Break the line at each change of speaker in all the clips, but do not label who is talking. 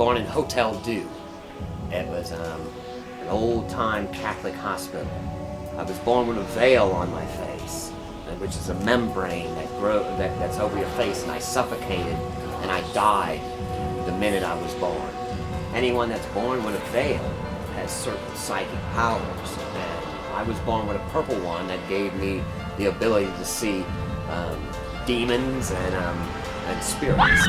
born in Hotel Dieu. It was an old-time Catholic hospital. I was born with a veil on my face, which is a membrane that's over your face, and I suffocated and I died the minute I was born. Anyone that's born with a veil has certain psychic powers, and I was born with a purple one that gave me the ability to see demons and spirits.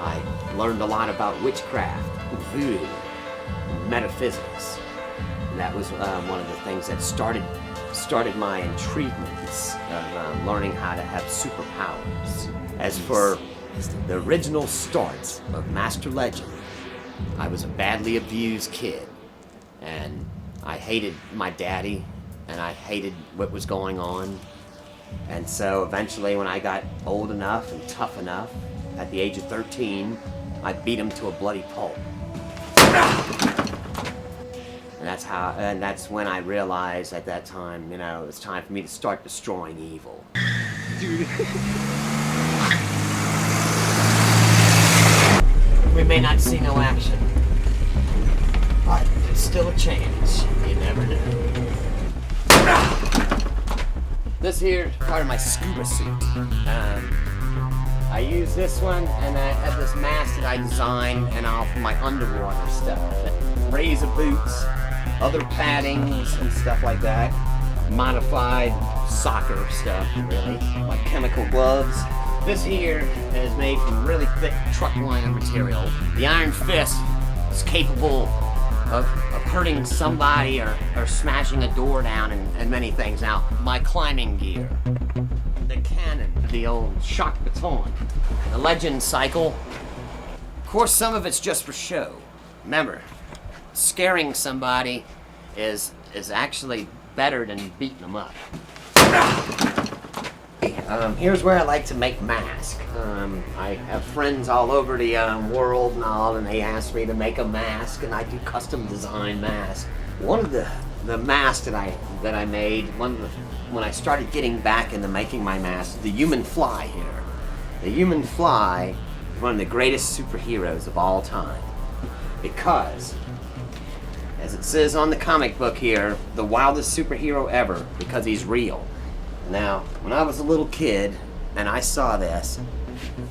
I learned a lot about witchcraft, voodoo, metaphysics. And that was one of the things that started my intriguements of learning how to have superpowers. As for the original start of Master Legend, I was a badly abused kid, and I hated my daddy, and I hated what was going on. And so eventually, when I got old enough and tough enough, at the age of 13, I beat him to a bloody pulp. And that's when I realized at that time, you know, it was time for me to start destroying evil. Dude. We may not see no action, but there's still a chance. You never know. This here is part of my scuba suit. I use this one, and I have this mask that I designed, and all for my underwater stuff. Razor boots, other paddings and stuff like that. Modified soccer stuff, really. My chemical gloves. This here is made from really thick truck liner material. The Iron Fist is capable of hurting somebody or smashing a door down and many things. Now, my climbing gear, the cannon, the old shock baton, the legend cycle. Of course, some of it's just for show. Remember, scaring somebody is actually better than beating them up. Here's where I like to make masks. I have friends all over the world and all, and they ask me to make a mask, and I do custom design masks. One of the masks that I made, when I started getting back into making my masks, the Human Fly here. The Human Fly is one of the greatest superheroes of all time, because, as it says on the comic book here, the wildest superhero ever, because he's real. Now, when I was a little kid and I saw this,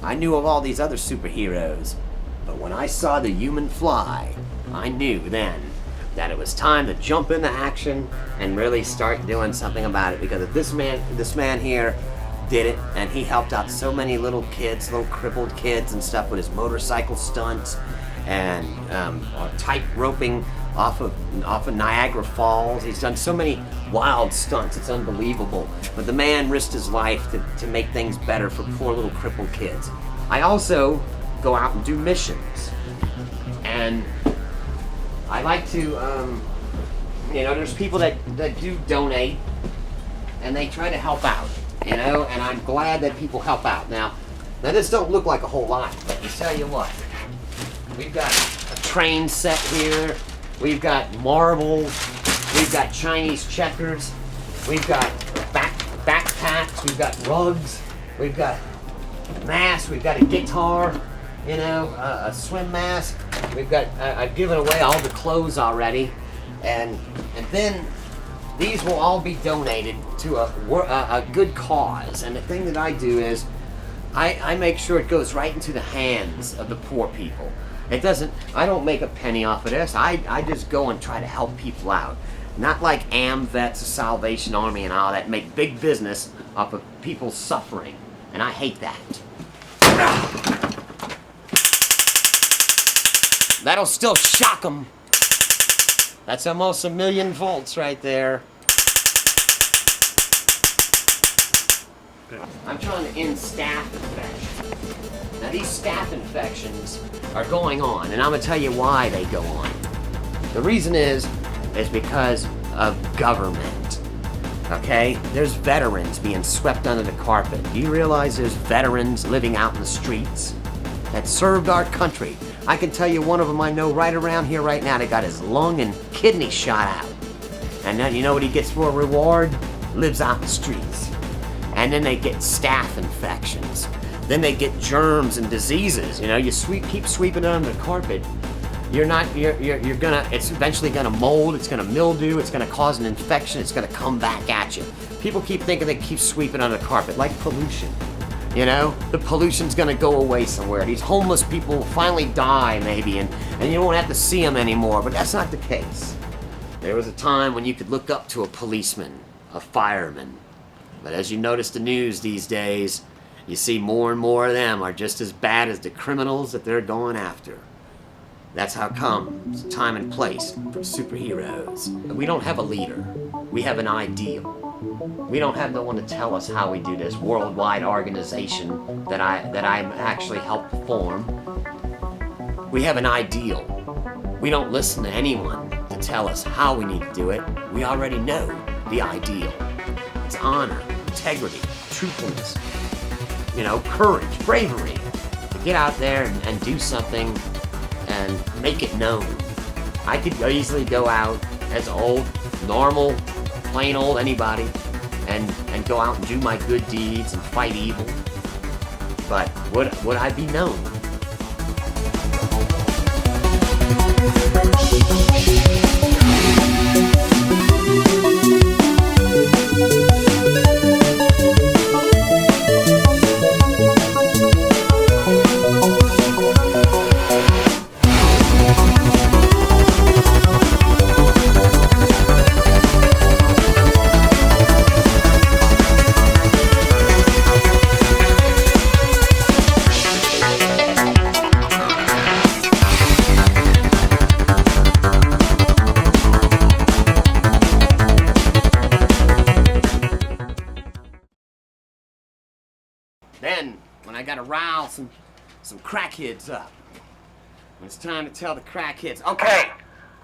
I knew of all these other superheroes, but when I saw the Human Fly, I knew then that it was time to jump into action and really start doing something about it, because if this man here did it, and he helped out so many little kids, little crippled kids and stuff with his motorcycle stunts and tight roping off of Niagara Falls. He's done so many wild stunts, it's unbelievable. But the man risked his life to make things better for poor little crippled kids. I also go out and do missions. And I like to, you know, there's people that do donate, and they try to help out, you know, and I'm glad that people help out. Now this don't look like a whole lot, but I tell you what, we've got a train set here. We've got marbles, we've got Chinese checkers, we've got backpacks, we've got rugs, we've got masks, we've got a guitar, you know, a swim mask. We've got, I've given away all the clothes already, and then these will all be donated to a good cause. And the thing that I do is, I make sure it goes right into the hands of the poor people. I don't make a penny off of this. I just go and try to help people out. Not like AMVETS, the Salvation Army and all that make big business off of people suffering. And I hate that. That'll still shock them. That's almost 1,000,000 volts right there. I'm trying to end staph infection. Now these staph infections are going on, and I'm gonna tell you why they go on. The reason is because of government. Okay? There's veterans being swept under the carpet. Do you realize there's veterans living out in the streets that served our country? I can tell you one of them I know right around here right now that got his lung and kidney shot out. And then you know what he gets for a reward? Lives out in the streets. And then they get staph infections. then they get germs and diseases. You know, you keep sweeping it under the carpet. It's eventually gonna mold, it's gonna mildew, it's gonna cause an infection, it's gonna come back at you. People keep thinking they keep sweeping under the carpet, like pollution. You know, the pollution's gonna go away somewhere. These homeless people will finally die maybe, and you won't have to see them anymore, but that's not the case. There was a time when you could look up to a policeman, a fireman, but as you notice the news these days, you see more and more of them are just as bad as the criminals that they're going after. That's how come it's time and place for superheroes. We don't have a leader. We have an ideal. We don't have no one to tell us how we do this worldwide organization that I actually helped form. We have an ideal. We don't listen to anyone to tell us how we need to do it. We already know the ideal. It's honor, integrity, truthfulness, you know, courage, bravery. To get out there and do something and make it known. I could easily go out as old, normal, plain old anybody and go out and do my good deeds and fight evil. But would I be known? Then, when I gotta rile some crackheads up, when it's time to tell the crackheads, okay,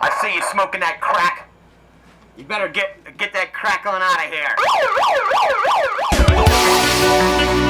I see you smoking that crack. You better get that crack on out of here.